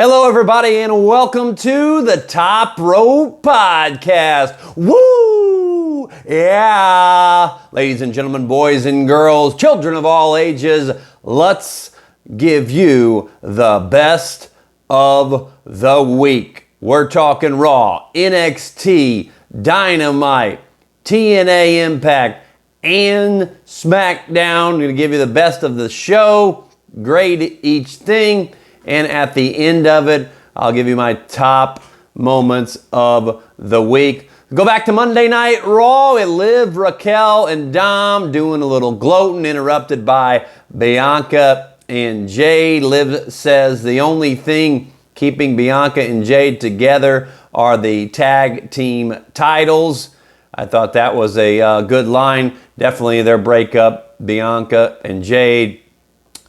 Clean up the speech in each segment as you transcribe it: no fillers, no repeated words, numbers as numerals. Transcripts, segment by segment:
Hello, everybody, and welcome to the Top Rope Podcast. Woo! Yeah! Ladies and gentlemen, boys and girls, children of all ages, let's give you the best of the week. We're talking Raw, NXT, Dynamite, TNA Impact, and SmackDown. I'm going to give you the best of the show, grade each thing, and at the end of it, I'll give you my top moments of the week. Go back to Monday Night Raw and Liv, Raquel, and Dom doing a little gloating, interrupted by Bianca and Jade. Liv says the only thing keeping Bianca and Jade together are the tag team titles. I thought that was a good line. Definitely their breakup, Bianca and Jade,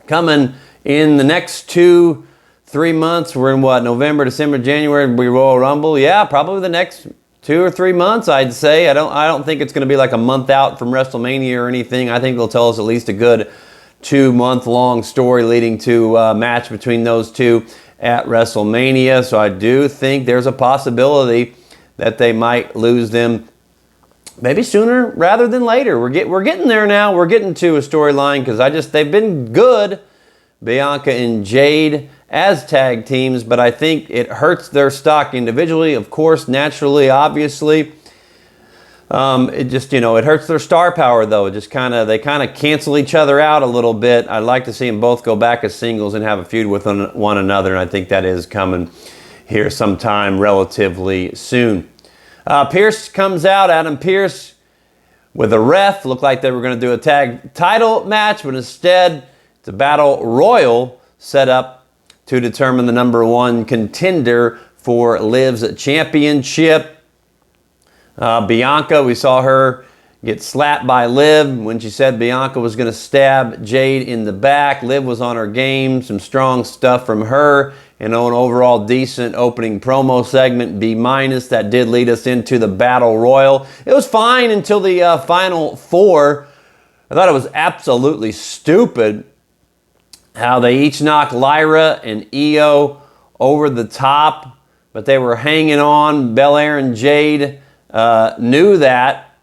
coming in the next 2-3 months. We're in what, November, December, January, we Royal Rumble. Yeah, probably the next 2 or 3 months, I'd say. I don't think it's going to be like a month out from WrestleMania or anything. I think they'll tell us at least a good 2-month-long story leading to a match between those two at WrestleMania. So I do think there's a possibility that they might lose them maybe sooner rather than later. We're getting there now. We're getting to a storyline because they've been good, Bianca and Jade, as tag teams, but I think it hurts their stock individually, of course, naturally, obviously. It just, it hurts their star power, though. It just they kind of cancel each other out a little bit. I'd like to see them both go back as singles and have a feud with one another, and I think that is coming here sometime relatively soon. Pierce comes out, Adam Pierce, with a ref. Looked like they were going to do a tag title match, but instead it's a battle royal set up to determine the number one contender for Liv's championship. Bianca, we saw her get slapped by Liv when she said Bianca was going to stab Jade in the back. Liv was on her game, some strong stuff from her, and an overall decent opening promo segment, B-. That did lead us into the Battle Royal. It was fine until the final four. I thought it was absolutely stupid how they each knocked Lyra and Io over the top, but they were hanging on. Belair and Jade knew that,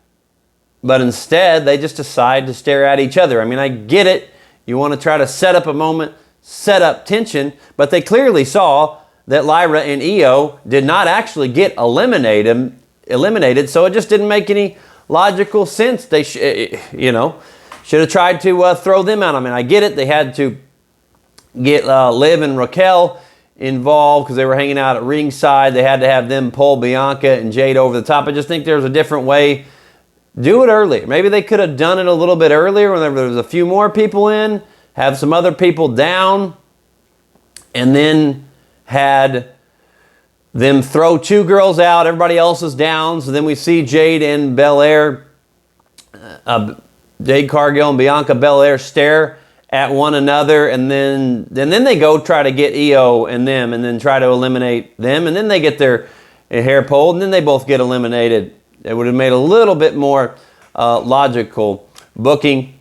but instead they just decided to stare at each other. I mean, I get it. You want to try to set up a moment, set up tension, but they clearly saw that Lyra and Io did not actually get eliminated, so it just didn't make any logical sense. They should have tried to throw them out. I mean, I get it. They had to get Liv and Raquel involved because they were hanging out at ringside. They had to have them pull Bianca and Jade over the top. I just think there's a different way. Do it earlier. Maybe they could have done it a little bit earlier when there was a few more people in, have some other people down, and then had them throw two girls out. Everybody else is down. So then we see Jade and Belair, Jade Cargill and Bianca Belair stare at one another, and then they go try to get Io and them, and then try to eliminate them, and then they get their hair pulled, and then they both get eliminated. It would have made a little bit more logical booking,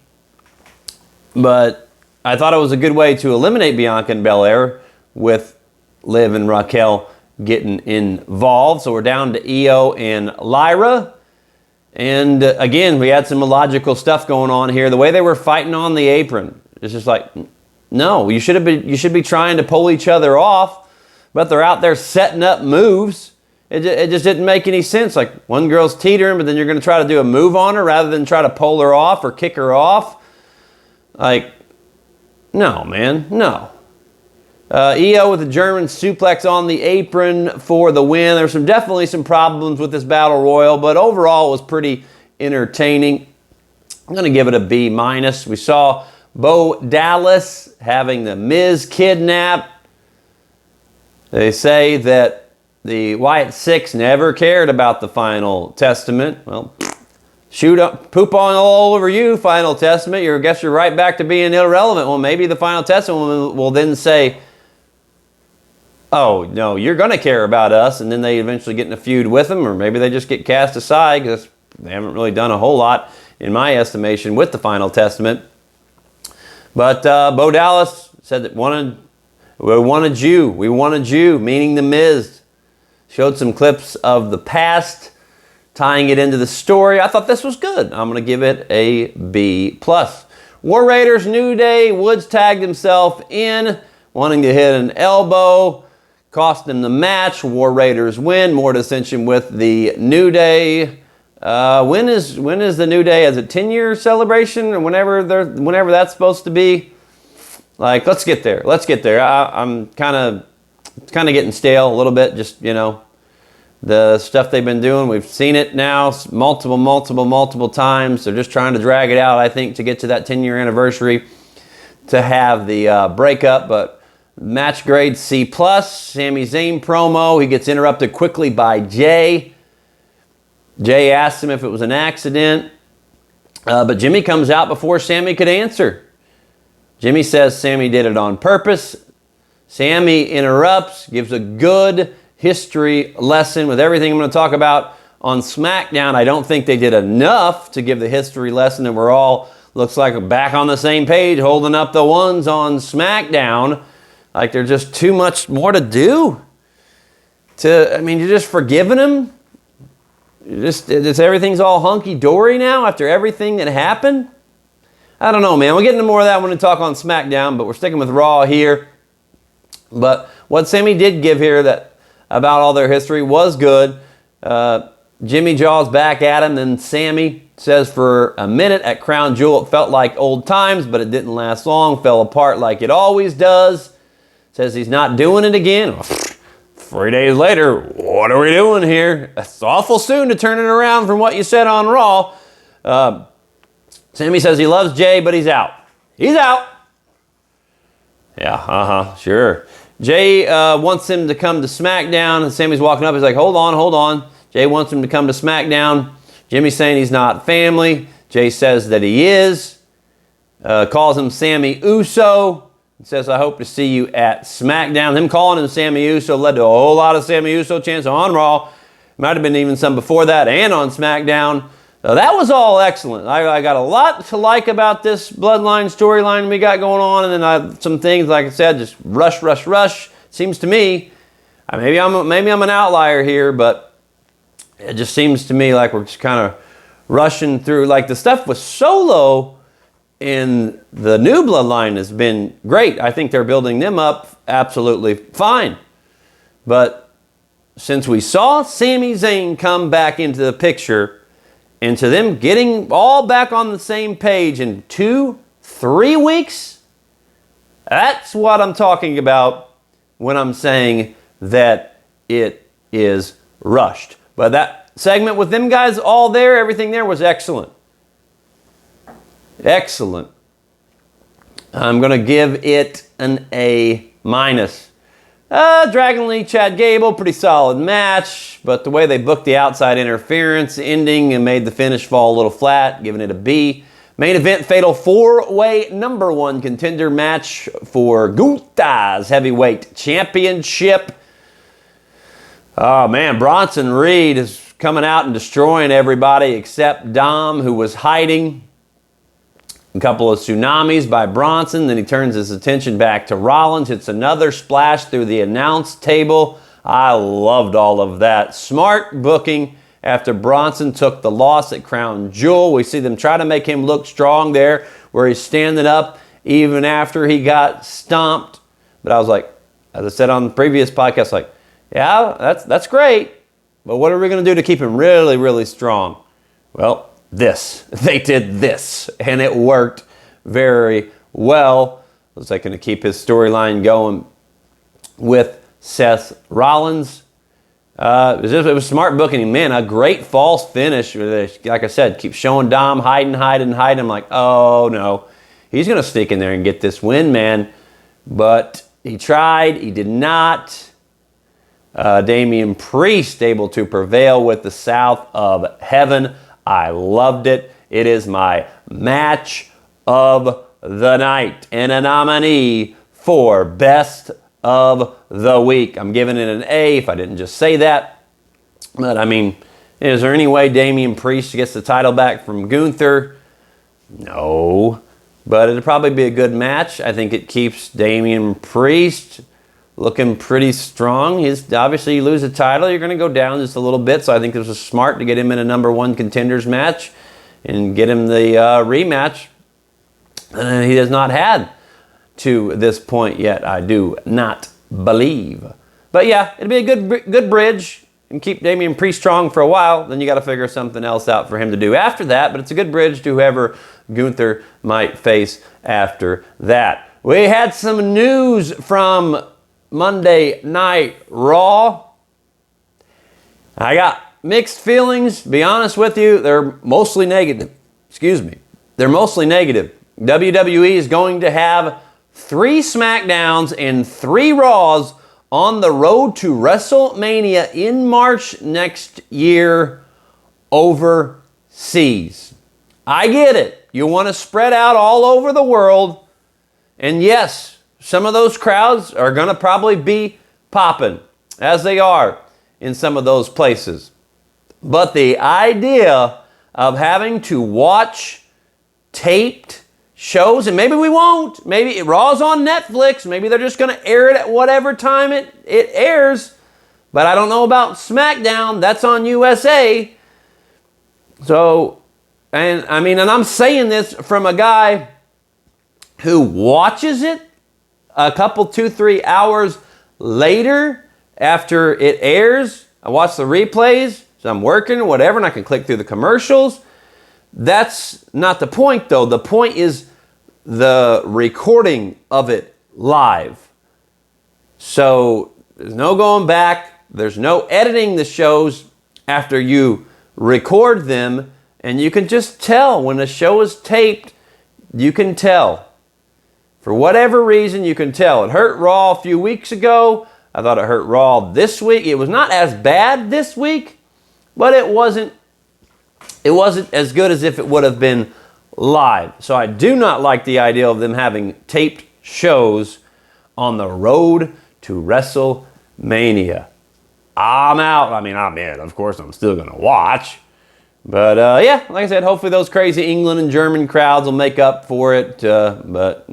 but I thought it was a good way to eliminate Bianca and Belair with Liv and Raquel getting involved. So we're down to Io and Lyra. And again, we had some illogical stuff going on here. The way they were fighting on the apron, it's just like, no, you should be trying to pull each other off, but they're out there setting up moves. It just didn't make any sense. Like, one girl's teetering, but then you're going to try to do a move on her rather than try to pull her off or kick her off. Like, no, man, no. Io with a German suplex on the apron for the win. There's definitely some problems with this Battle Royal, but overall it was pretty entertaining. I'm going to give it a B-. We saw Bo Dallas having the Miz kidnapped. They say that the Wyatt Six never cared about the Final Testament. Well, poop on all over you, Final Testament. I guess you're right back to being irrelevant. Well, maybe the Final Testament will then say, oh, no, you're going to care about us, and then they eventually get in a feud with them, or maybe they just get cast aside because they haven't really done a whole lot, in my estimation, with the Final Testament. But Bo Dallas said that wanted We wanted you, meaning The Miz. Showed some clips of the past, tying it into the story. I thought this was good. I'm going to give it a B+. War Raiders, New Day. Woods tagged himself in, wanting to hit an elbow. Cost him the match. War Raiders win. More dissension with the New Day. When is the New Day? Is it 10-year celebration or whenever that's supposed to be? Like, let's get there. I'm kind of getting stale a little bit. Just, the stuff they've been doing. We've seen it now multiple times. They're just trying to drag it out, I think, to get to that 10-year anniversary to have the breakup. But match grade C+. Sami Zayn promo. He gets interrupted quickly by Jay. Jay asked him if it was an accident. But Jimmy comes out before Sami could answer. Jimmy says Sami did it on purpose. Sami interrupts, gives a good history lesson with everything I'm going to talk about on SmackDown. I don't think they did enough to give the history lesson, and we're all, looks like, back on the same page, holding up the ones on SmackDown. Like there's just too much more to do. You're just forgiving him. Everything's all hunky-dory now after everything that happened. I don't know, man. We'll get into more of that when we talk on SmackDown, but we're sticking with Raw here. But what Sami did give here about all their history was good. Jimmy Jaw's back at him, then Sami says for a minute at Crown Jewel it felt like old times, but it didn't last long, fell apart like it always does. Says he's not doing it again. 3 days later, what are we doing here? It's awful soon to turn it around from what you said on Raw. Sami says he loves Jay, but he's out. He's out. Yeah, sure. Jay wants him to come to SmackDown, and Sami's walking up. He's like, hold on. Jay wants him to come to SmackDown. Jimmy's saying he's not family. Jay says that he is. Calls him Sami Uso. Says, I hope to see you at SmackDown. Him calling him Sami Uso led to a whole lot of Sami Uso chants on Raw. Might have been even some before that and on SmackDown. So that was all excellent. I got a lot to like about this Bloodline storyline we got going on. And then some things, like I said, just rush. Seems to me, maybe I'm an outlier here, but it just seems to me like we're just kind of rushing through. Like the stuff with Solo in the new Bloodline has been great. I think they're building them up absolutely fine. But since we saw Sami Zayn come back into the picture, into them getting all back on the same page in 2-3 weeks, that's what I'm talking about when I'm saying that it is rushed. But that segment with them guys all there, everything there was excellent. Excellent. I'm going to give it an A-. Dragon Lee, Chad Gable, pretty solid match, but the way they booked the outside interference ending and made the finish fall a little flat, giving it a B. Main event, fatal 4-way number 1 contender match for Gunther's heavyweight championship. Oh man, Bronson Reed is coming out and destroying everybody except Dom, who was hiding. A couple of tsunamis by Bronson. Then he turns his attention back to Rollins. Hits another splash through the announce table. I loved all of that. Smart booking after Bronson took the loss at Crown Jewel. We see them try to make him look strong there where he's standing up even after he got stomped. But I was like, as I said on the previous podcast, like, yeah, that's great. But what are we going to do to keep him really, really strong? Well, they did this, and it worked very well. Was like going to keep his storyline going with Seth Rollins. It was smart booking. Man, a great false finish. Like I said, keep showing Dom hiding. I'm like, oh no, he's going to sneak in there and get this win, man. But he tried. He did not. Damian Priest able to prevail with the South of Heaven. I loved it. It is my match of the night and a nominee for Best of the Week. I'm giving it an A if I didn't just say that. But I mean, is there any way Damian Priest gets the title back from Gunther? No. But it'll probably be a good match. I think it keeps Damian Priest looking pretty strong. Obviously, you lose a title, you're going to go down just a little bit. So I think it was smart to get him in a number one contenders match and get him the rematch. And he has not had to this point yet, I do not believe. But yeah, it'll be a good bridge and keep Damian Priest strong for a while. Then you got to figure something else out for him to do after that. But it's a good bridge to whoever Gunther might face after that. We had some news from Monday Night Raw. I got mixed feelings. Be honest with you, they're mostly negative. They're mostly negative. WWE is going to have 3 SmackDowns and 3 Raws on the road to WrestleMania in March next year overseas. I get it. You want to spread out all over the world. And yes, some of those crowds are going to probably be popping, as they are in some of those places. But the idea of having to watch taped shows, and maybe we won't. Maybe Raw's on Netflix. Maybe they're just going to air it at whatever time it airs. But I don't know about SmackDown. That's on USA. So, and I'm saying this from a guy who watches it a couple, 2-3 hours later after it airs. I watch the replays. So I'm working or whatever, and I can click through the commercials. That's not the point, though. The point is the recording of it live. So there's no going back. There's no editing the shows after you record them. And you can just tell when a show is taped. You can tell. For whatever reason, you can tell. It hurt Raw a few weeks ago. I thought it hurt Raw this week. It was not as bad this week, but it wasn't as good as if it would have been live. So I do not like the idea of them having taped shows on the road to WrestleMania. I'm out. I'm in. Of course, I'm still going to watch. But yeah, like I said, hopefully those crazy England and German crowds will make up for it. But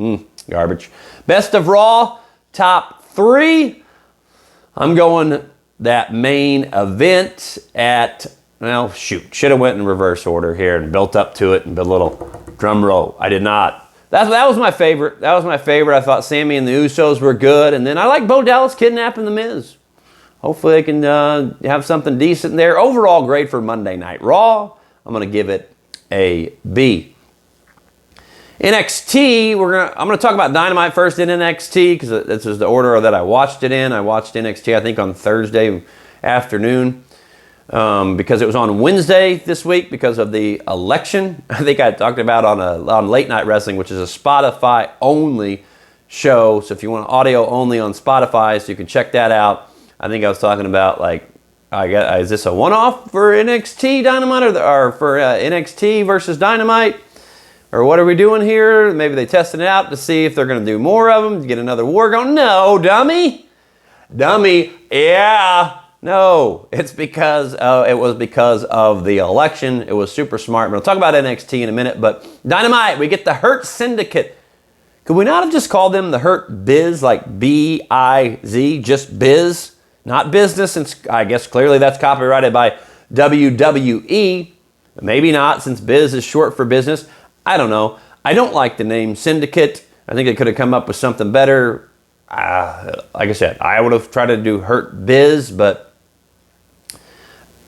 garbage. Best of Raw, top 3. I'm going that main event at... Well, shoot. Should have went in reverse order here and built up to it and did a little drum roll. I did not. That was my favorite. I thought Sammy and the Usos were good. And then I like Bo Dallas kidnapping The Miz. Hopefully they can have something decent there. Overall, great for Monday Night Raw. I'm going to give it a B. NXT, I'm going to talk about Dynamite first in NXT because this is the order that I watched it in. I watched NXT, I think, on Thursday afternoon. Because it was on Wednesday this week because of the election. I think I talked about on Late Night Wrestling, which is a Spotify only show. So if you want audio only on Spotify, so you can check that out. I think I was talking about is this a one-off for NXT Dynamite or for NXT versus Dynamite? Or what are we doing here? Maybe they tested it out to see if they're going to do more of them to get another war going. No, dummy, yeah. No, it was because of the election. It was super smart. We'll talk about NXT in a minute, but Dynamite, we get the Hurt Syndicate. Could we not have just called them the Hurt Biz, like B-I-Z, just Biz, not business, since I guess clearly that's copyrighted by WWE. Maybe not, since Biz is short for business. I don't know. I don't like the name Syndicate. I think they could have come up with something better. Like I said, I would have tried to do Hurt Biz, but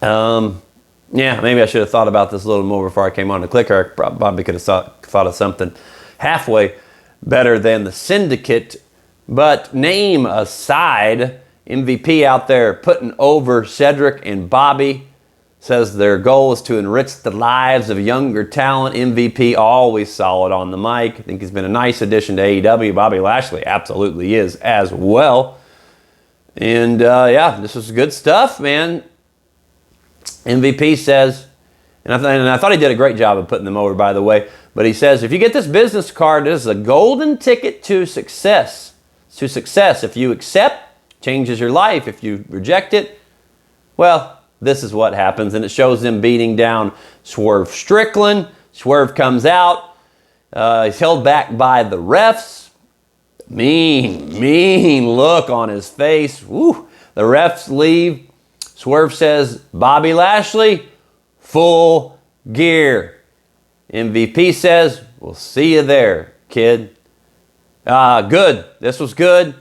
yeah, maybe I should have thought about this a little more before I came on the clicker. I probably could have thought of something halfway better than the Syndicate. But name aside, MVP out there putting over Cedric and Bobby. Says their goal is to enrich the lives of younger talent. MVP always solid on the mic. I think he's been a nice addition to AEW. Bobby Lashley absolutely is as well. And yeah, this is good stuff, man. MVP says, and I thought he did a great job of putting them over, by the way, but he says, if you get this business card, this is a golden ticket to success. If you accept, changes your life. If you reject it, well, this is what happens. And it shows them beating down Swerve Strickland. Swerve comes out, He's held back by the refs. Mean look on his face. Woo. The refs leave. Swerve says, Bobby Lashley, full gear. MVP says, we'll see you there, kid. Good. This was good.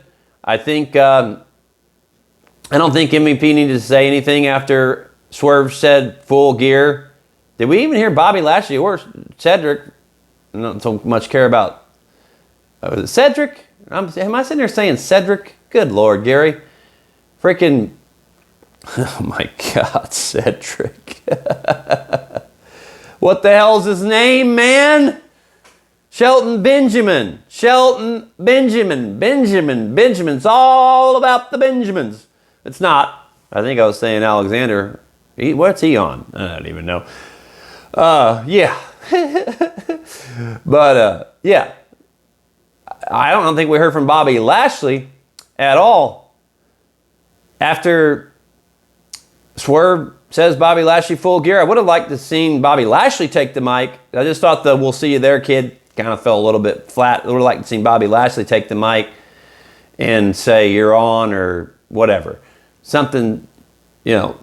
I think, I don't think MVP needed to say anything after Swerve said full gear. Did we even hear Bobby Lashley or Cedric? I don't so much care about, was it Cedric? Am I sitting there saying Cedric? Good Lord, Gary. Freaking, oh my God, Cedric. What the hell's his name, man? Shelton Benjamin. Benjamin's all about the Benjamins. It's not. I think I was saying Alexander. What's he on? I don't even know. Yeah. But, yeah. I don't think we heard from Bobby Lashley at all. After Swerve says Bobby Lashley full gear, I would have liked to seen Bobby Lashley take the mic. I just thought the we'll see you there, kid kind of fell a little bit flat. I would have liked to see Bobby Lashley take the mic and say you're on or whatever. Something,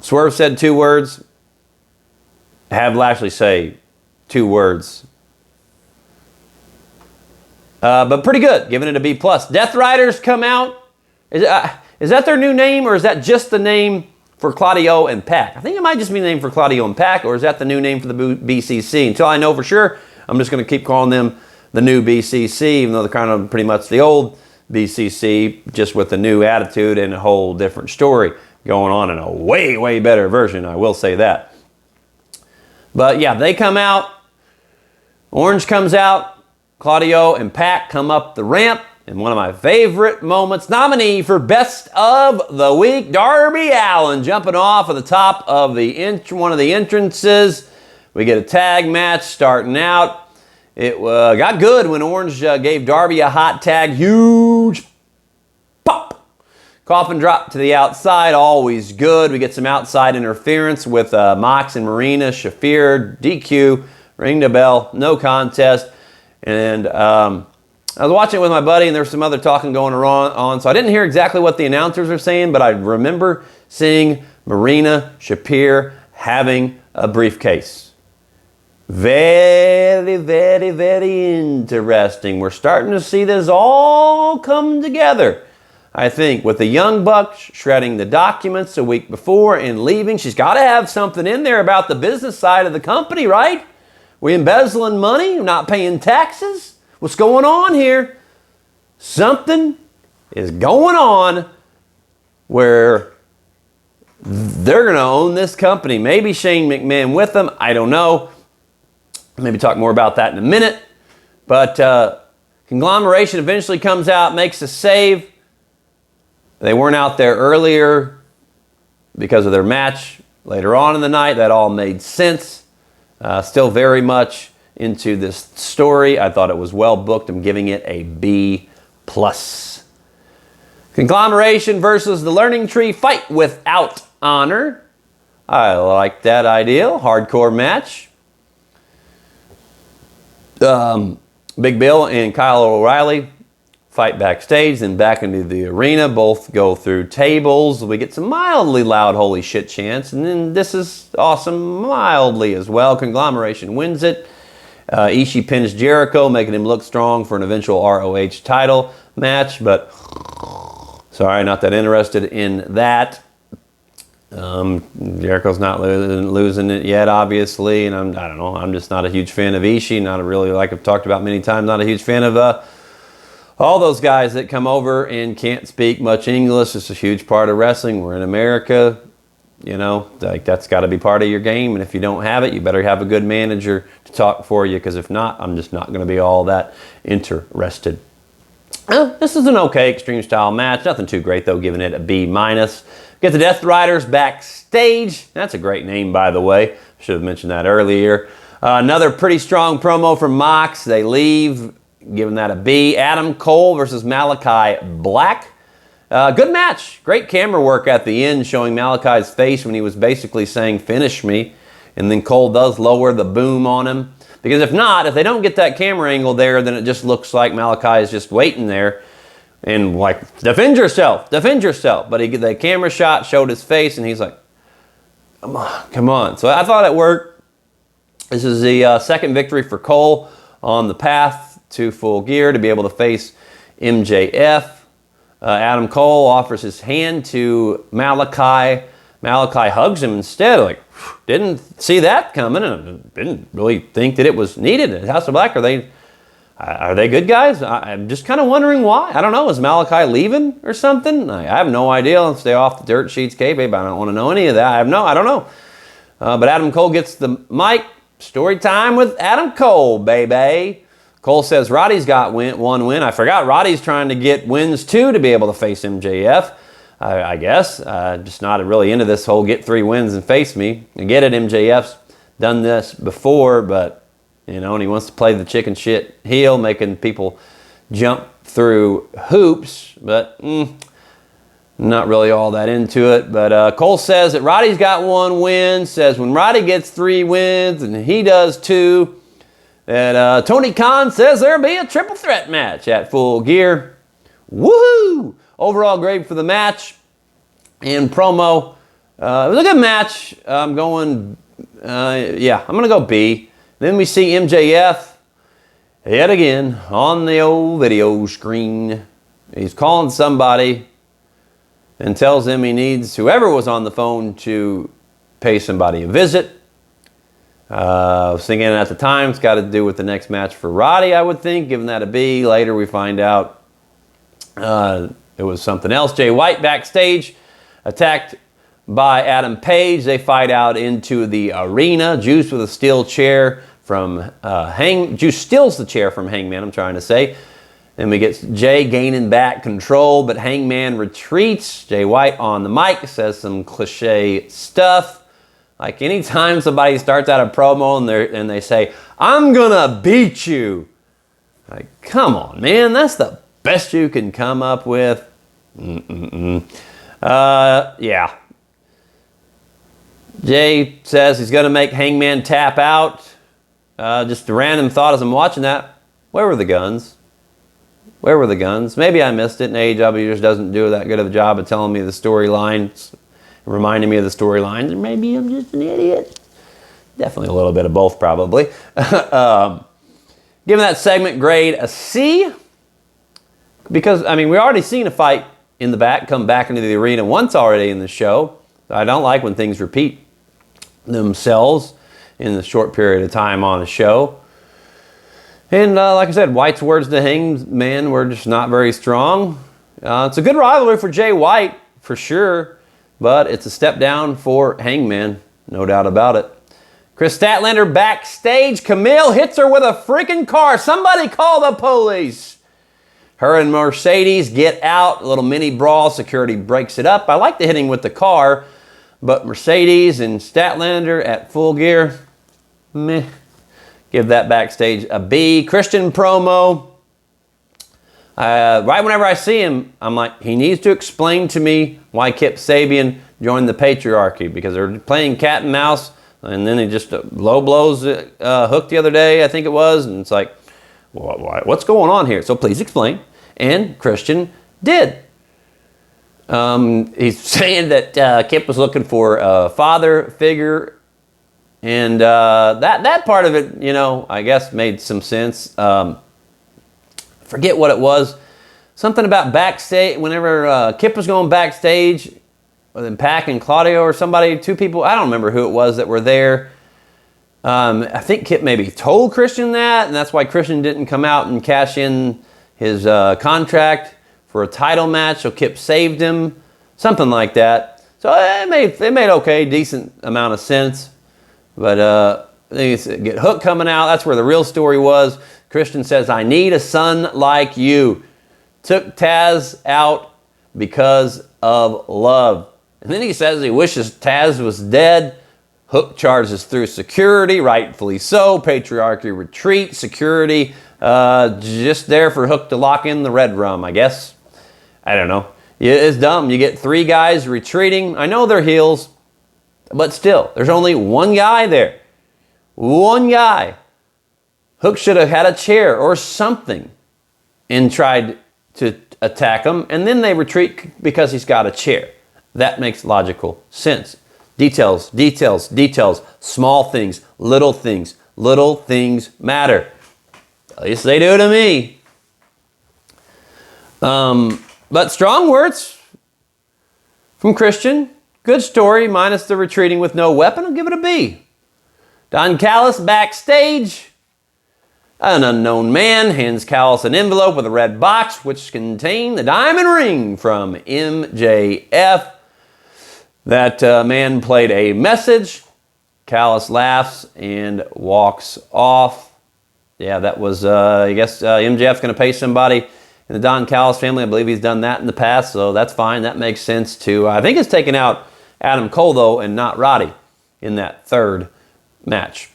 Swerve said 2 words. Have Lashley say 2 words. But pretty good, giving it a B+. Death Riders come out. Is that their new name, or is that just the name for Claudio and Pac? I think it might just be the name for Claudio and Pac, or is that the new name for the BCC? Until I know for sure, I'm just going to keep calling them the new BCC, even though they're kind of pretty much the old BCC, just with a new attitude and a whole different story going on in a way, way better version, I will say that. But yeah, they come out. Orange comes out. Claudio and Pac come up the ramp. And one of my favorite moments, nominee for Best of the Week, Darby Allin jumping off of the top of one of the entrances. We get a tag match starting out. It got good when Orange gave Darby a hot tag. Huge pop. Coffin drop to the outside, always good. We get some outside interference with Mox and Marina. Shafir, DQ, ring the bell, no contest. And I was watching it with my buddy, and there was some other talking going on, so I didn't hear exactly what the announcers were saying, but I remember seeing Marina Shafir having a briefcase. Very, very, very interesting. We're starting to see this all come together. I think with the Young Bucks shredding the documents a week before and leaving, she's got to have something in there about the business side of the company, right? We embezzling money, not paying taxes. What's going on here? Something is going on where they're going to own this company. Maybe Shane McMahon with them. I don't know. Maybe talk more about that in a minute. But Conglomeration eventually comes out, makes a save. They weren't out there earlier because of their match later on in the night. That all made sense. Still very much into this story. I thought it was well booked. I'm giving it a B+. Conglomeration versus the Learning Tree, fight without honor. I like that idea. Hardcore match. Big Bill and Kyle O'Reilly fight backstage, then back into the arena. Both go through tables. We get some mildly loud holy shit chants, and then this is awesome mildly as well. Conglomeration wins it. Ishii pins Jericho, making him look strong for an eventual ROH title match, but sorry, not that interested in that. Jericho's not losing it yet, obviously, and I don't know, I'm just not a huge fan of Ishii, not really, like I've talked about many times, not a huge fan of all those guys that come over and can't speak much English. It's a huge part of wrestling. We're in America. Like that's got to be part of your game. And if you don't have it, you better have a good manager to talk for you, because if not, I'm just not going to be all that interested. This is an okay Extreme Style match. Nothing too great, though, giving it a B-. Get the Death Riders backstage. That's a great name, by the way. Should have mentioned that earlier. Another pretty strong promo from Mox. They leave, giving that a B. Adam Cole versus Malachi Black. Good match. Great camera work at the end, showing Malachi's face when he was basically saying, "Finish me." And then Cole does lower the boom on him. Because if not, if they don't get that camera angle there, then it just looks like Malachi is just waiting there and like, defend yourself, defend yourself. But the camera shot showed his face, and he's like, come on, come on. So I thought it worked. This is the second victory for Cole on the path to Full Gear to be able to face MJF. Adam Cole offers his hand to Malachi. Malachi hugs him instead. Like, didn't see that coming, and didn't really think that it was needed. At House of Black, are they good guys? I'm just kind of wondering why. I don't know. Is Malachi leaving or something? I have no idea. I'll stay off the dirt sheets, kayfabe. I don't want to know any of that. I don't know. But Adam Cole gets the mic. Story time with Adam Cole, baby. Cole says Roddy's got one win. I forgot Roddy's trying to get wins too to be able to face MJF. I guess. Just not really into this whole get 3 wins and face me. I get it, MJF's done this before, but you know, and he wants to play the chicken shit heel, making people jump through hoops, but not really all that into it. But Cole says that Roddy's got 1 win, says when Roddy gets 3 wins and he does 2, that Tony Khan says there'll be a triple threat match at Full Gear. Woohoo! Overall grade for the match and promo. It was a good match. I'm going to go B. Then we see MJF yet again on the old video screen. He's calling somebody and tells him he needs whoever was on the phone to pay somebody a visit. I was thinking at the time it's got to do with the next match for Roddy, I would think, giving that a B. Later we find out it was something else. Jay White backstage, attacked by Adam Page. They fight out into the arena. Juice with a steel chair from Juice steals the chair from Hangman, I'm trying to say. Then we get Jay gaining back control, but Hangman retreats. Jay White on the mic says some cliche stuff. Like anytime somebody starts out a promo and they say, I'm gonna beat you. Like, come on, man, that's the best you can come up with. Yeah. Jay says he's gonna make Hangman tap out. Just a random thought as I'm watching that. Where were the guns? Where were the guns? Maybe I missed it, and AEW just doesn't do that good of a job of telling me the storylines, reminding me of the storylines, and maybe I'm just an idiot. Definitely a little bit of both, probably. Giving that segment grade a C, because, I mean, we already seen a fight in the back come back into the arena once already in the show. I don't like when things repeat themselves in the short period of time on a show. And like I said, White's words to Hangman were just not very strong. It's a good rivalry for Jay White, for sure, but it's a step down for Hangman, no doubt about it. Chris Statlander backstage. Camille hits her with a freaking car. Somebody call the police. Her and Mercedes get out. A little mini brawl. Security breaks it up. I like the hitting with the car, but Mercedes and Statlander at Full Gear, meh. Give that backstage a B. Christian promo. Right whenever I see him, I'm like, he needs to explain to me why Kip Sabian joined the patriarchy, because they're playing cat and mouse, and then he just low blows Hook the other day, I think it was, and it's like, what's going on here? So please explain. And Christian did. He's saying that Kip was looking for a father figure, and that part of it, you know, I guess made some sense. Forget what it was. Something about backstage. Whenever Kip was going backstage with Pac and Claudio or somebody, 2 people, I don't remember who it was that were there. I think Kip maybe told Christian that, and that's why Christian didn't come out and cash in his contract for a title match, so Kip saved him. Something like that. So it made okay, decent amount of sense. But they get Hook coming out. That's where the real story was. Christian says, I need a son like you. Took Taz out because of love. And then he says he wishes Taz was dead. Hook charges through security, rightfully so. Patriarchy retreat, security just there for Hook to lock in the red rum, I guess. I don't know. It's dumb. You get 3 guys retreating. I know they're heels, but still, there's only one guy there. One guy. Hook should have had a chair or something and tried to attack him, and then they retreat because he's got a chair. That makes logical sense. Details, details, details, small things matter. At least they do to me. But strong words from Christian. Good story, minus the retreating with no weapon. I'll give it a B. Don Callis backstage. An unknown man hands Callis an envelope with a red box which contained the diamond ring from MJF. That man played a message. Callis laughs and walks off. Yeah, that was, I guess MJF's going to pay somebody in the Don Callis family. I believe he's done that in the past, so that's fine. That makes sense too. I think it's taken out Adam Cole, though, and not Roddy in that third match.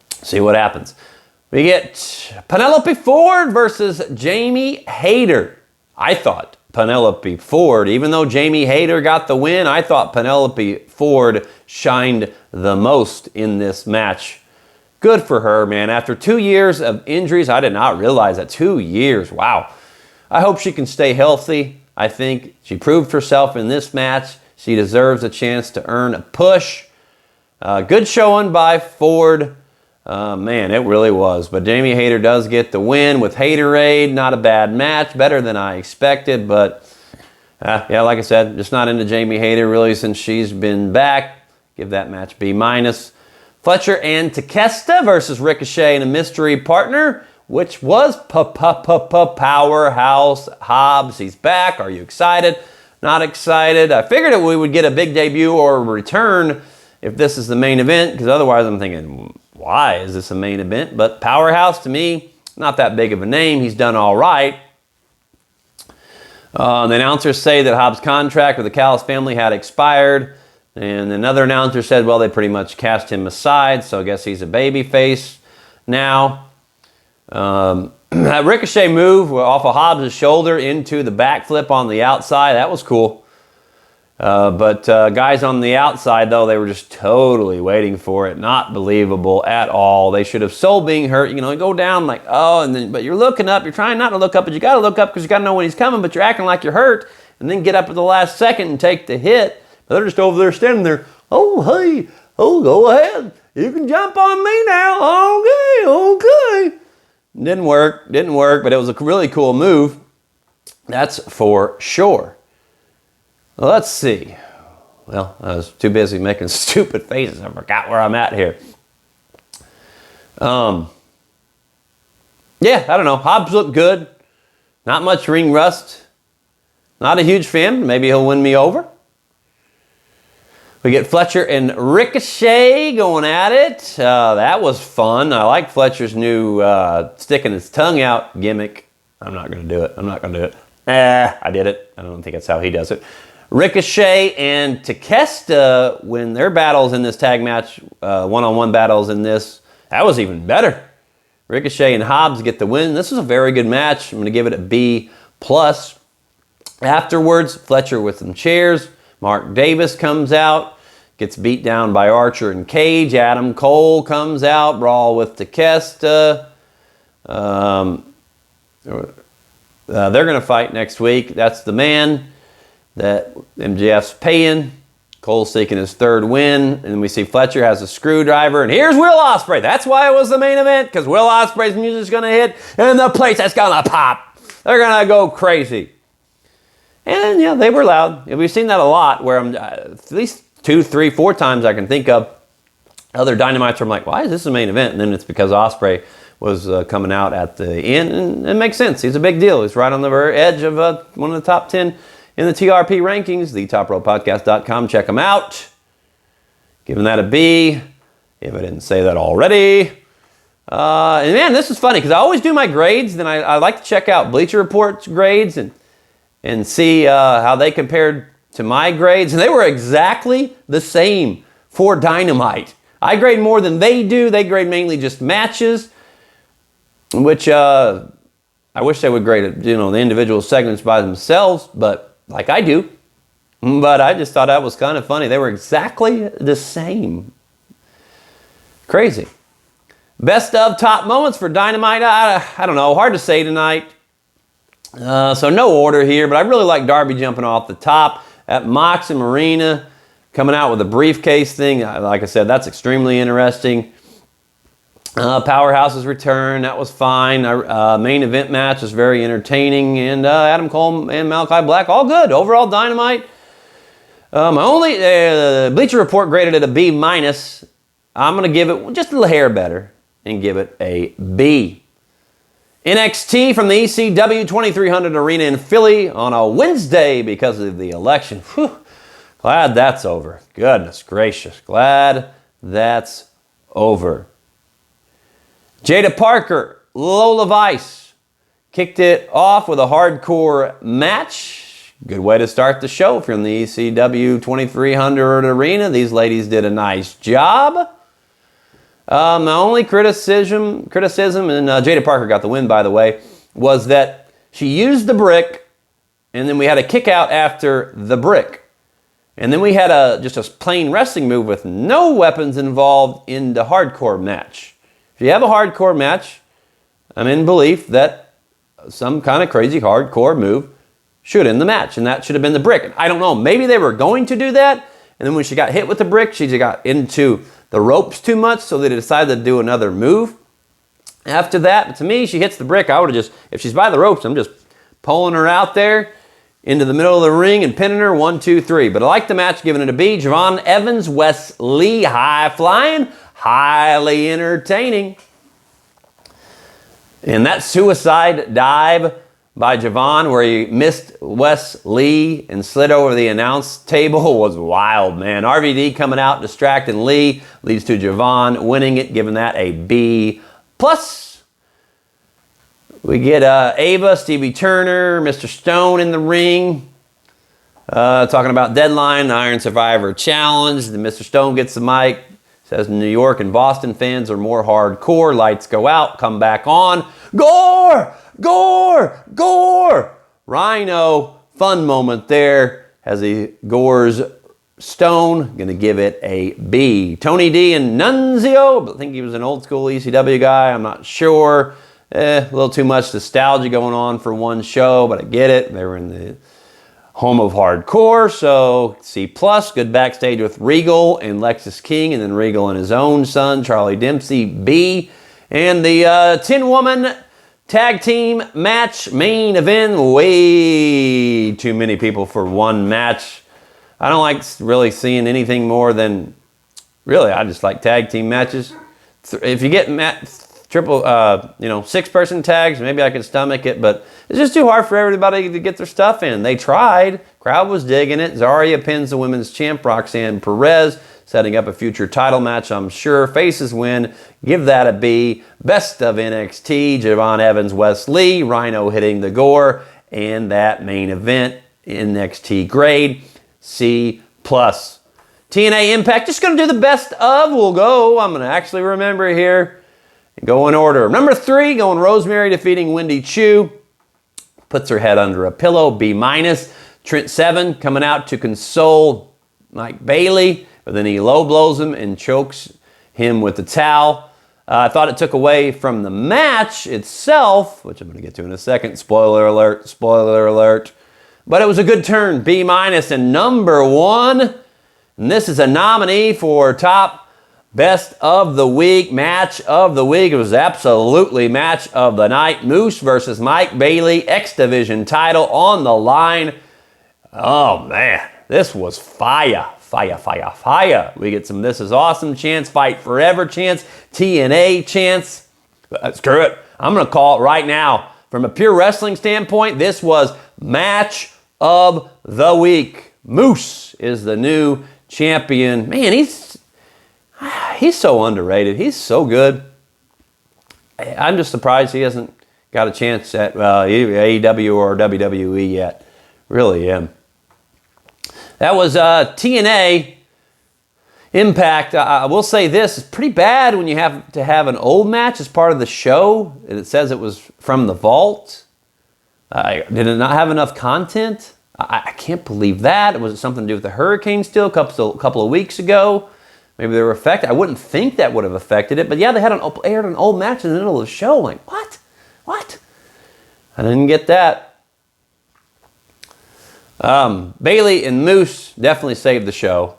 See what happens. We get Penelope Ford versus Jamie Hayter. I thought Penelope Ford, even though Jamie Hayter got the win, I thought Penelope Ford shined the most in this match. Good for her, man. After 2 years of injuries, I did not realize that. 2 years, wow. I hope she can stay healthy. I think she proved herself in this match. She deserves a chance to earn a push. Good showing by Ford. Man, it really was. But Jamie Hayter does get the win with Haterade. Not a bad match. Better than I expected. But, yeah, like I said, just not into Jamie Hayter really since she's been back. Give that match B-. Fletcher and Takeshita versus Ricochet and a mystery partner, which was Powerhouse Hobbs. He's back. Are you excited? Not excited. I figured that we would get a big debut or a return if this is the main event, because otherwise I'm thinking, why is this a main event? But Powerhouse, to me, not that big of a name. He's done all right. The announcers say that Hobbs' contract with the Callis family had expired. And another announcer said, well, they pretty much cast him aside, so I guess he's a babyface now. That Ricochet move off of Hobbs' shoulder into the backflip on the outside, that was cool. But guys on the outside, though, they were just totally waiting for it. Not believable at all. They should have sold being hurt. You know, go down like, oh, and then, but you're looking up. You're trying not to look up, but you got to look up because you got to know when he's coming, but you're acting like you're hurt, and then get up at the last second and take the hit. They're just over there standing there. Oh, hey, oh, go ahead. You can jump on me now. Okay. Didn't work, but it was a really cool move. That's for sure. Well, let's see. Well, I was too busy making stupid faces. I forgot where I'm at here. Yeah, I don't know. Hobbs looked good. Not much ring rust. Not a huge fan. Maybe he'll win me over. We get Fletcher and Ricochet going at it. That was fun. I like Fletcher's new sticking his tongue out gimmick. I'm not going to do it. I did it. I don't think that's how he does it. Ricochet and Takeshita win their battles in this tag match, one-on-one battles in this. That was even better. Ricochet and Hobbs get the win. This was a very good match. I'm going to give it a B+. Afterwards, Fletcher with some chairs. Mark Davis comes out, gets beat down by Archer and Cage. Adam Cole comes out, brawl with Takeshita. They're going to fight next week. That's the man that MJF's paying. Cole's seeking his third win. And we see Fletcher has a screwdriver. And here's Will Ospreay. That's why it was the main event, because Will Ospreay's music's going to hit and the place is going to pop. They're going to go crazy. And, yeah, they were loud. We've seen that a lot where I'm at least 2, 3, 4 times I can think of other Dynamites where I'm like, why is this a main event? And then it's because Ospreay was coming out at the end. And it makes sense. He's a big deal. He's right on the edge of one of the top 10 in the TRP rankings, thetopropodcast.com. Check them out. Giving that a B, if I didn't say that already. And, man, this is funny because I always do my grades. Then I like to check out Bleacher Report's grades and see how they compared to my grades. And they were exactly the same for Dynamite. I grade more than they do. They grade mainly just matches, which I wish they would grade the individual segments by themselves, but like I do. But I just thought that was kind of funny. They were exactly the same. Crazy. Best of top moments for Dynamite, I don't know, hard to say tonight. So no order here, but I really like Darby jumping off the top at Moxie Arena, coming out with a briefcase thing. Like I said, that's extremely interesting. Powerhouse's return, that was fine. Main event match was very entertaining, and Adam Cole and Malachi Black, all good. Overall, Dynamite. My only Bleacher Report graded it a B minus. I'm going to give it just a little hair better and give it a B. NXT from the ECW 2300 Arena in Philly on a Wednesday because of the election. Whew. Glad that's over. Goodness gracious. Glad that's over. Jada Parker, Lola Vice kicked it off with a hardcore match. Good way to start the show if you're in the ECW 2300 Arena. These ladies did a nice job. My only criticism, and Jada Parker got the win, by the way, was that she used the brick, and then we had a kick out after the brick. And then we had just a plain wrestling move with no weapons involved in the hardcore match. If you have a hardcore match, I'm in belief that some kind of crazy hardcore move should end the match, and that should have been the brick. And I don't know, maybe they were going to do that, and then when she got hit with the brick, she just got into the ropes too much, so they decided to do another move. After that, to me, she hits the brick. I would have just, if she's by the ropes, I'm just pulling her out there into the middle of the ring and pinning her 1, 2, 3. But I like the match, giving it a B. Javon Evans, Wes Lee, high flying, highly entertaining. And that suicide dive by Javon, where he missed Wes Lee and slid over the announce table, was wild, man. RVD coming out, distracting Lee, leads to Javon winning it, giving that a B+. We get Ava, Stevie Turner, Mr. Stone in the ring, talking about Deadline, the Iron Survivor Challenge. Then Mr. Stone gets the mic, says New York and Boston fans are more hardcore. Lights go out, come back on. Gore! Gore! Gore! Rhino, fun moment there as he gores Stone. Gonna give it a B. Tony D and Nunzio, I think he was an old school ECW guy, I'm not sure. A little too much nostalgia going on for one show, but I get it. They were in the home of hardcore, so C+. Good backstage with Regal and Lexis King, and then Regal and his own son, Charlie Dempsey, B. And the 10-woman tag team match main event, way too many people for one match. I don't like really seeing anything more than, really, I just like tag team matches. If you get triple, 6-person tags, maybe I could stomach it, but it's just too hard for everybody to get their stuff in. They tried. Crowd was digging it. Zarya pins the women's champ, Roxanne Perez, setting up a future title match, I'm sure. Faces win. Give that a B. Best of NXT, Javon Evans, Wes Lee, Rhino hitting the gore, and that main event, NXT grade, C+. TNA Impact, just going to do the best of. We'll go. I'm going to actually remember here. Go in order. Number 3, going Rosemary defeating Wendy Chu. Puts her head under a pillow, B-. Trent Seven coming out to console Mike Bailey, but then he low blows him and chokes him with the towel. I thought it took away from the match itself, which I'm going to get to in a second. Spoiler alert, spoiler alert. But it was a good turn, B-. And number 1, and this is a nominee for top best of the week, match of the week. It was absolutely match of the night. Moose versus Mike Bailey, X Division title on the line. Oh man, this was fire. Fire, fire, fire. We get some This Is Awesome chants, Fight Forever chants, TNA chants. Screw it. I'm going to call it right now. From a pure wrestling standpoint, this was match of the week. Moose is the new champion. Man, he's so underrated. He's so good. I'm just surprised he hasn't got a chance at AEW or WWE yet. Really am. That was TNA Impact. I will say this, it's pretty bad when you have to have an old match as part of the show. And it says it was from the vault. Did it not have enough content? I can't believe that. Was it something to do with the hurricane still a couple of weeks ago? maybe they were affected. I wouldn't think that would have affected it, but yeah, they had aired an old match in the middle of the show. Like, what? What? I didn't get that. Bailey and Moose definitely saved the show,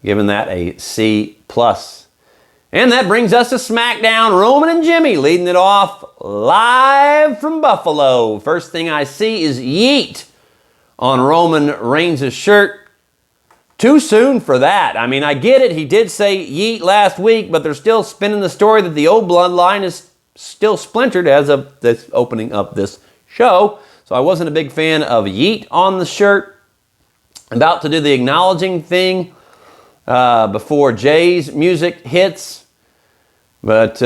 giving that a C+. And that brings us to SmackDown. Roman and Jimmy leading it off live from Buffalo. First thing I see is Yeet on Roman Reigns' shirt. Too soon for that. I mean, I get it. He did say Yeet last week, but they're still spinning the story that the old bloodline is still splintered as of this opening up this show. So I wasn't a big fan of Yeet on the shirt. About to do the acknowledging thing before Jay's music hits. But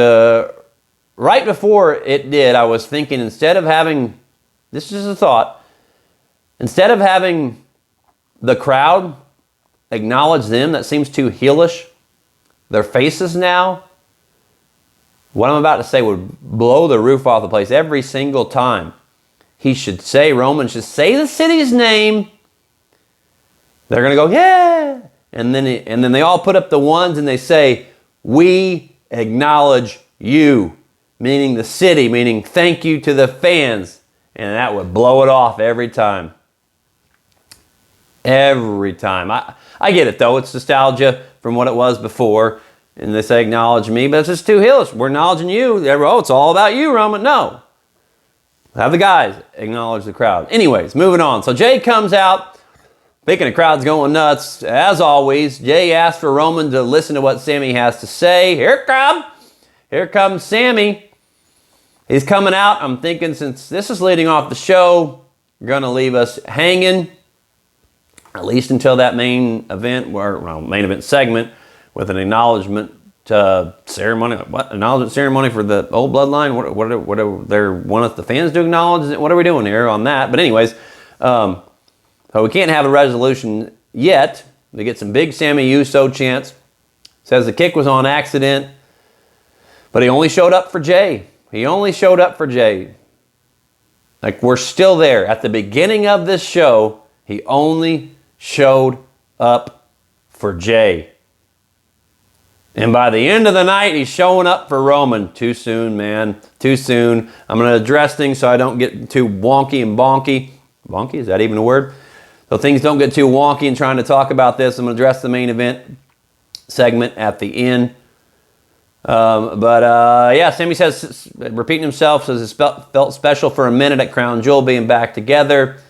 right before it did, I was thinking, instead of having, this is a thought, instead of having the crowd acknowledge them, that seems too heelish, their faces now, what I'm about to say would blow the roof off the place every single time. Roman should say the city's name. They're going to go, yeah. And then they all put up the ones and they say, we acknowledge you, meaning the city, meaning thank you to the fans. And that would blow it off every time. Every time. I get it, though. It's nostalgia from what it was before. And they say acknowledge me, but it's just too heelish. We're acknowledging you. Oh, it's all about you, Roman. No. Have the guys acknowledge the crowd. Anyways, moving on. So Jay comes out. Speaking of crowds going nuts, as always, Jay asked for Roman to listen to what Sammy has to say. Here comes Sammy. He's coming out. I'm thinking, since this is leading off the show, you're going to leave us hanging, at least until that main event, main event segment, with an acknowledgement ceremony. What? Acknowledgement ceremony for the old bloodline? What do they want the fans to acknowledge? What are we doing here on that? But anyways, so we can't have a resolution yet. They get some big Sammy Uso chants. Says the kick was on accident, but he only showed up for Jay. Like, we're still there. At the beginning of this show, he only showed up for Jay. And by the end of the night, he's showing up for Roman. Too soon, man. Too soon. I'm going to address things so I don't get too wonky and bonky. Bonky, is that even a word? So things don't get too wonky in trying to talk about this. I'm going to address the main event segment at the end. Yeah, Sammy says, repeating himself, says it felt special for a minute at Crown Jewel being back together.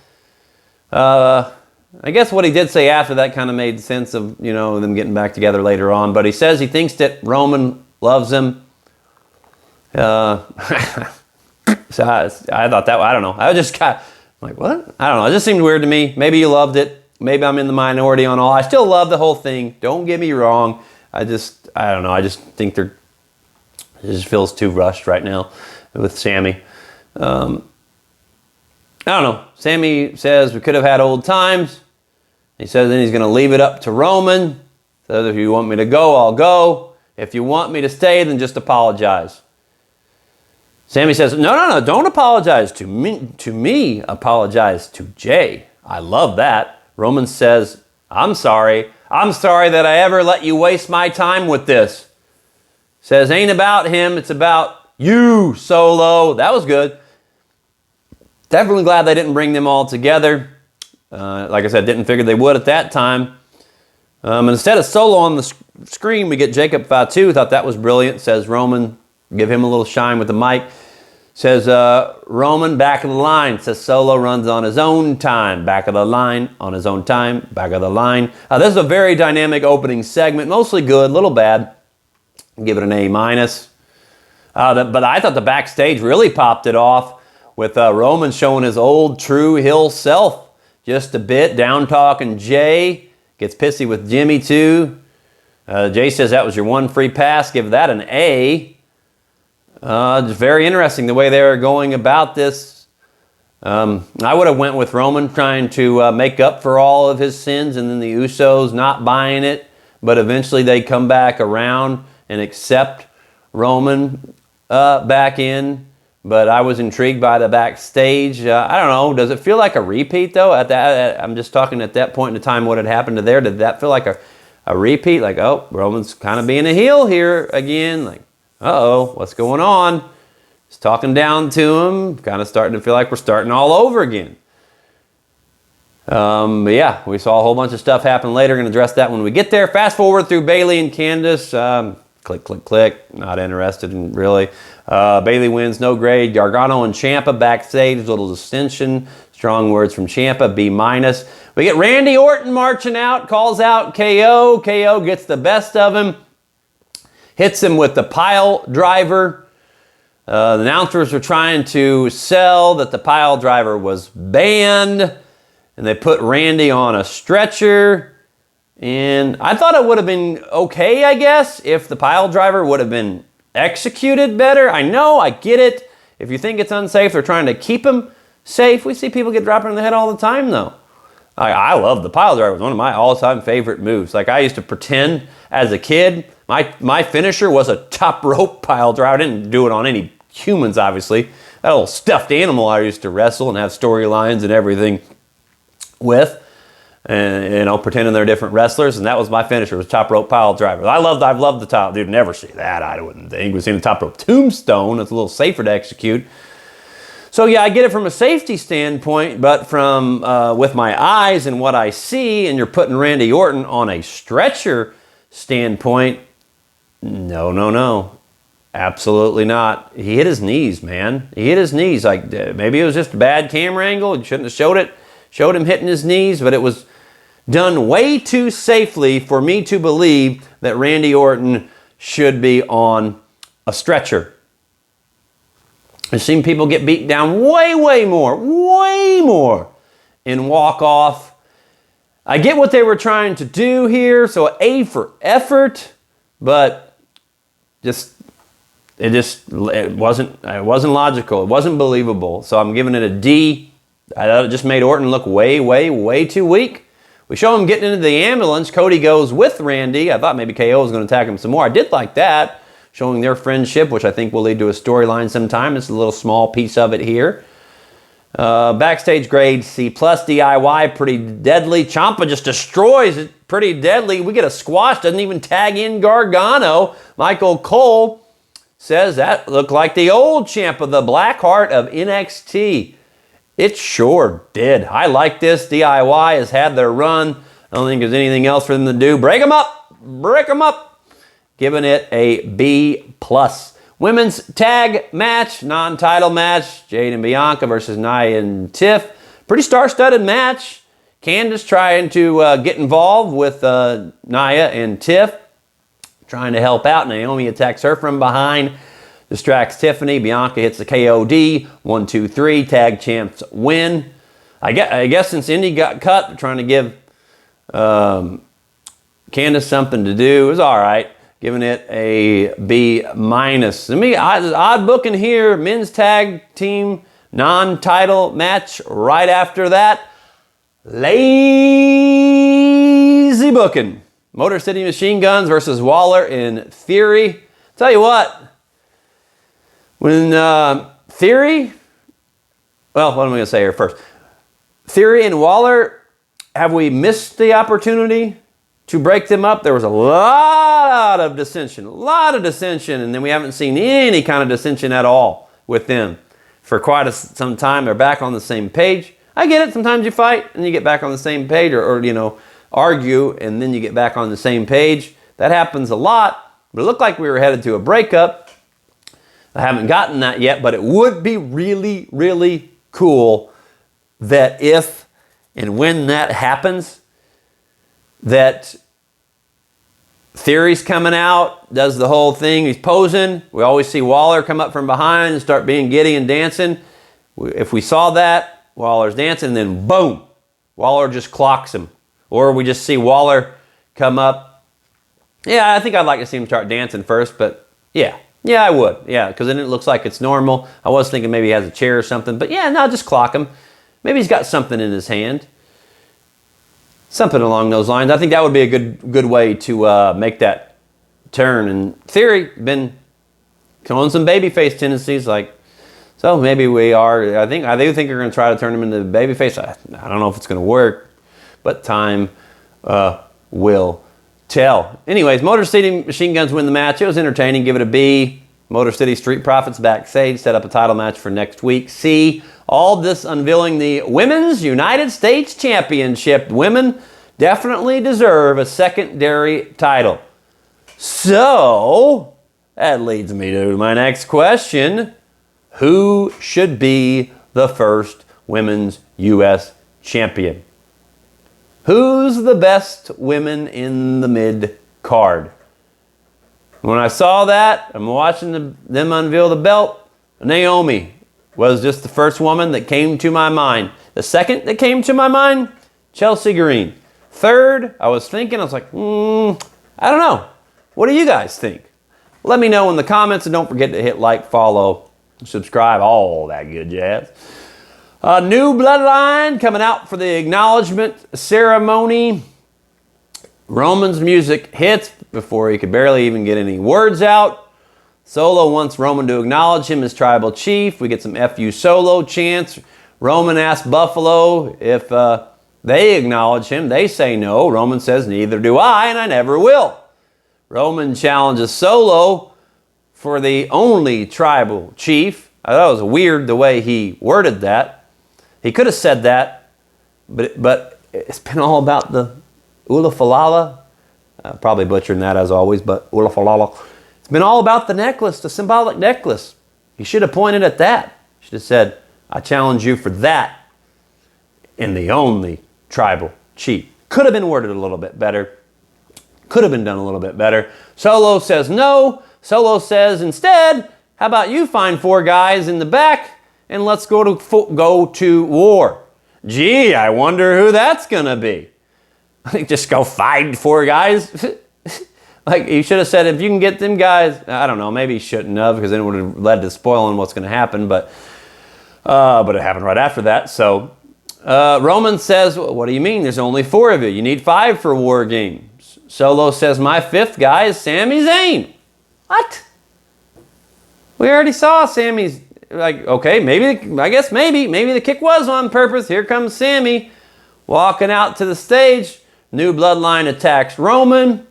I guess what he did say after that kind of made sense of, them getting back together later on. But he says he thinks that Roman loves him. So I thought that, I don't know. I was just kind of like, what? I don't know. It just seemed weird to me. Maybe you loved it. Maybe I'm in the minority on all. I still love the whole thing. Don't get me wrong. I don't know. I just think it just feels too rushed right now with Sammy. I don't know. Sammy says we could have had old times. He says then he's going to leave it up to Roman. Says if you want me to go, I'll go. If you want me to stay, then just apologize. Sammy says, no, don't apologize to me. Apologize to Jay. I love that. Roman says, I'm sorry. I'm sorry that I ever let you waste my time with this. Says, ain't about him, it's about you, Solo. That was good. Definitely glad they didn't bring them all together. Like I said, didn't figure they would at that time. And instead of Solo on the screen, we get Jacob Fatu. Thought that was brilliant. Says Roman, give him a little shine with the mic. Says Roman, back of the line. Says Solo runs on his own time. Back of the line, on his own time. Back of the line. This is a very dynamic opening segment. Mostly good, little bad. Give it an A-. But I thought the backstage really popped it off with Roman showing his old true heel self. Just a bit. Down talking Jay. Gets pissy with Jimmy too. Jay says that was your one free pass. Give that an A. Just very interesting the way they were going about this. I would have went with Roman trying to make up for all of his sins, and then the Usos not buying it, but eventually they come back around and accept Roman back in. But I was intrigued by the backstage. I don't know. Does it feel like a repeat though? I'm just talking at that point in time what had happened to there. Did that feel like a repeat, like, oh, Roman's kind of being a heel here again. Like, uh-oh, what's going on? He's talking down to him, kind of starting to feel like we're starting all over again. But yeah, we saw a whole bunch of stuff happen later. Going to address that when we get there. Fast forward through Bayley and Candice. Click, click, click. Not interested in really. Bayley wins, no grade. Gargano and Ciampa backstage, little dissension. Strong words from Ciampa, B-. We get Randy Orton marching out, calls out KO. KO gets the best of him. Hits him with the pile driver. The announcers were trying to sell that the pile driver was banned. And they put Randy on a stretcher. And I thought it would have been okay, I guess, if the pile driver would have been executed better. I know, I get it. If you think it's unsafe, they're trying to keep him safe. We see people get dropped on the head all the time, though. I love the pile driver. It was one of my all-time favorite moves. Like, I used to pretend as a kid, my finisher was a top rope pile driver. I didn't do it on any humans, obviously. That little stuffed animal I used to wrestle and have storylines and everything with, and pretending they're different wrestlers, and that was my finisher, was top rope pile driver. I've loved the top. Dude, never see that, I wouldn't think. We've seen the top rope tombstone. It's a little safer to execute. So yeah, I get it from a safety standpoint, but from with my eyes and what I see, and you're putting Randy Orton on a stretcher standpoint, no. Absolutely not. He hit his knees, man. He hit his knees. Like, maybe it was just a bad camera angle. You shouldn't have showed it. Showed him hitting his knees, but it was done way too safely for me to believe that Randy Orton should be on a stretcher. I've seen people get beat down way more and walk off. I get what they were trying to do here, so A for effort, but it wasn't logical. It wasn't believable. So I'm giving it a D. I thought it just made Orton look way too weak. We show him getting into the ambulance. Cody goes with Randy. I thought maybe KO was going to attack him some more. I did like that, showing their friendship, which I think will lead to a storyline sometime. It's a little small piece of it here. Backstage grade C+, DIY, pretty deadly. Ciampa just destroys it, pretty deadly. We get a squash, doesn't even tag in Gargano. Michael Cole says that looked like the old Ciampa, the Blackheart of NXT. It sure did. I like this. DIY has had their run. I don't think there's anything else for them to do. Break them up. Giving it a B+. Women's tag match, non-title match. Jade and Bianca versus Nia and Tiff. Pretty star-studded match. Candice trying to get involved with Nia and Tiff. Trying to help out. Naomi attacks her from behind. Distracts Tiffany. Bianca hits the KOD. 1, 2, 3. Tag champs win. I guess since Indy got cut, they're trying to give Candice something to do. It was all right. Giving it a B-. To me, odd booking here. Men's tag team non-title match right after that. Lazy booking. Motor City Machine Guns versus Waller and Theory. Tell you what. When Theory, well, what am I going to say here first? Theory and Waller, have we missed the opportunity to break them up? There was a lot of dissension, and then we haven't seen any kind of dissension at all with them for quite some time. They're back on the same page. I get it. Sometimes you fight and you get back on the same page, or argue and then you get back on the same page. That happens a lot, but it looked like we were headed to a breakup. I haven't gotten that yet, but it would be really, really cool that if and when that happens, that Theory's coming out, does the whole thing, he's posing. We always see Waller come up from behind and start being giddy and dancing. If we saw that, Waller's dancing, then boom, Waller just clocks him. Or we just see Waller come up. Yeah, I think I'd like to see him start dancing first, but yeah. Yeah, I would. Yeah, because then it looks like it's normal. I was thinking maybe he has a chair or something. But yeah, no, just clock him. Maybe he's got something in his hand. Something along those lines. I think that would be a good way to make that turn. And Theory been showing some babyface tendencies. So maybe we are. I do think we're going to try to turn him into babyface. I don't know if it's going to work. But time will tell. Anyways, Motor City Machine Guns win the match. It was entertaining. Give it a B. Motor City Street Profits backstage, set up a title match for next week. C. All this unveiling the Women's United States Championship. Women definitely deserve a secondary title. So, that leads me to my next question. Who should be the first Women's U.S. Champion? Who's the best women in the mid-card? When I saw that, I'm watching them unveil the belt. Naomi was just the first woman that came to my mind. The second that came to my mind, Chelsea Green. Third, I was like, I don't know. What do you guys think? Let me know in the comments, and don't forget to hit like, follow, subscribe, all that good jazz. New Bloodline coming out for the acknowledgement ceremony. Roman's music hits before he could barely even get any words out. Solo wants Roman to acknowledge him as tribal chief. We get some FU Solo chants. Roman asks Buffalo if they acknowledge him. They say no. Roman says, neither do I, and I never will. Roman challenges Solo for the only tribal chief. I thought it was weird the way he worded that. He could have said that, but it's been all about the Ulafalala. Probably butchering that as always, but Ulafalala. It's been all about the necklace, the symbolic necklace. He should have pointed at that. He should have said, I challenge you for that and the only tribal chief. Could have been worded a little bit better. Could have been done a little bit better. Solo says no. Solo says instead, how about you find 4 guys in the back and let's go to war. Gee, I wonder who that's going to be. Just go find 4 guys. Like, he should have said, if you can get them guys, I don't know, maybe he shouldn't have, because then it would have led to spoiling what's going to happen, but it happened right after that. So Roman says, well, what do you mean? There's only 4 of you. You need 5 for War Games. Solo says, my 5th guy is Sami Zayn. What? We already saw Sami's, okay, maybe the kick was on purpose. Here comes Sami walking out to the stage. New Bloodline attacks Roman.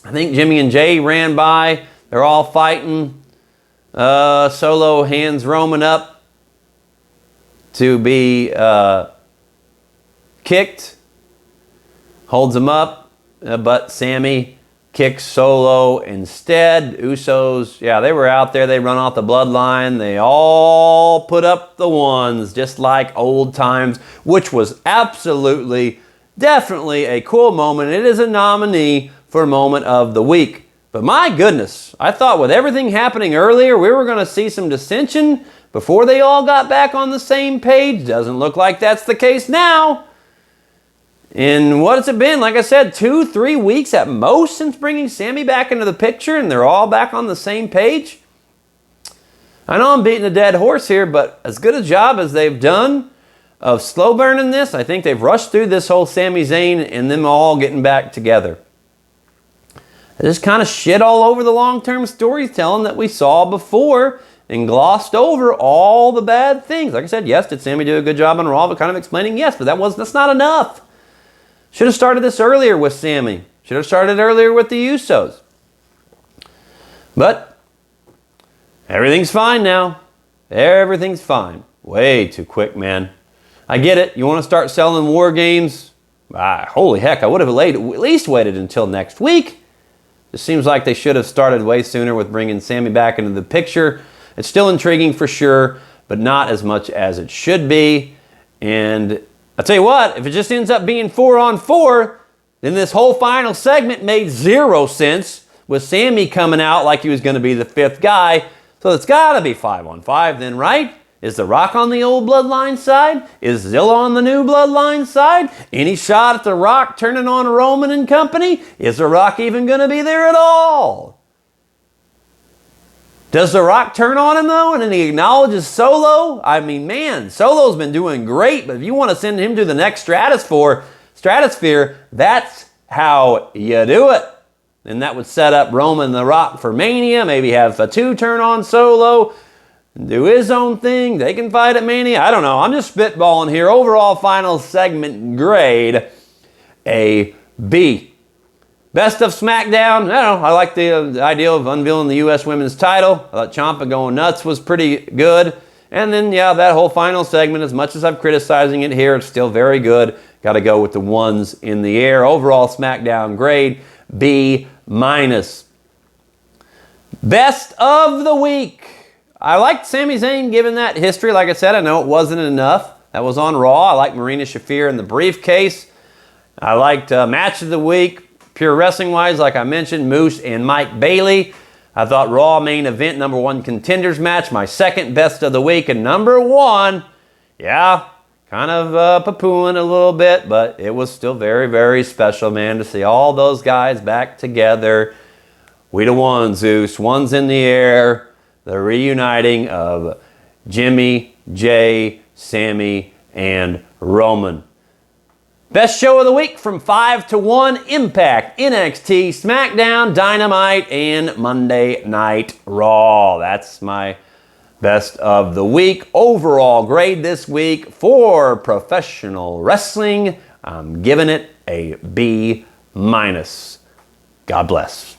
I think Jimmy and Jay ran by. They're all fighting. Solo hands Roman up to be kicked. Holds him up, but Sami kicks Solo instead. Usos, yeah, they were out there. They run off the Bloodline. They all put up the ones, just like old times, which was absolutely, definitely a cool moment. It is a nominee for Moment of the Week. But my goodness, I thought with everything happening earlier, we were going to see some dissension before they all got back on the same page. Doesn't look like that's the case now. And what has it been? Like I said, 2-3 weeks at most since bringing Sami back into the picture, and they're all back on the same page. I know I'm beating a dead horse here, but as good a job as they've done of slow burning this, I think they've rushed through this whole Sami Zayn and them all getting back together. They just kind of shit all over the long-term storytelling that we saw before and glossed over all the bad things. Like I said, yes, did Sami do a good job on Raw, but kind of explaining? Yes, but that's not enough. Should have started this earlier with Sami. Should have started earlier with the Usos. But everything's fine now. Everything's fine. Way too quick, man. I get it. You want to start selling War Games? Holy heck, I would have at least waited until next week. It seems like they should have started way sooner with bringing Sami back into the picture. It's still intriguing for sure, but not as much as it should be. And I'll tell you what, if it just ends up being 4-on-4, then this whole final segment made 0 sense with Sami coming out like he was going to be the 5th guy. So it's got to be 5-on-5 then, right? Is The Rock on the old Bloodline side? Is Zilla on the new Bloodline side? Any shot at The Rock turning on Roman and company? Is The Rock even going to be there at all? Does The Rock turn on him though and then he acknowledges Solo? I mean, man, Solo's been doing great, but if you want to send him to the next stratosphere, that's how you do it. And that would set up Roman and The Rock for Mania, maybe have Fatu turn on Solo, do his own thing. They can fight at Mania. I don't know. I'm just spitballing here. Overall final segment grade, a B. Best of SmackDown. I don't know. I like the idea of unveiling the U.S. Women's title. I thought Ciampa going nuts was pretty good. And then, yeah, that whole final segment, as much as I'm criticizing it here, it's still very good. Got to go with the ones in the air. Overall SmackDown grade, B-. Best of the week. I liked Sami Zayn given that history. Like I said, I know it wasn't enough. That was on Raw. I liked Marina Shafir in the briefcase. I liked Match of the Week. Pure wrestling-wise, like I mentioned, Moose and Mike Bailey. I thought Raw main event #1 contenders match, my second best of the week. And #1, yeah, kind of poo-pooing a little bit, but it was still very, very special, man, to see all those guys back together. We the one, Zeus. One's in the air. The reuniting of Jimmy, Jay, Sammy, and Roman. Best show of the week from 5 to 1, Impact, NXT, SmackDown, Dynamite, and Monday Night Raw. That's my best of the week. Overall grade this week for professional wrestling, I'm giving it a B-. God bless.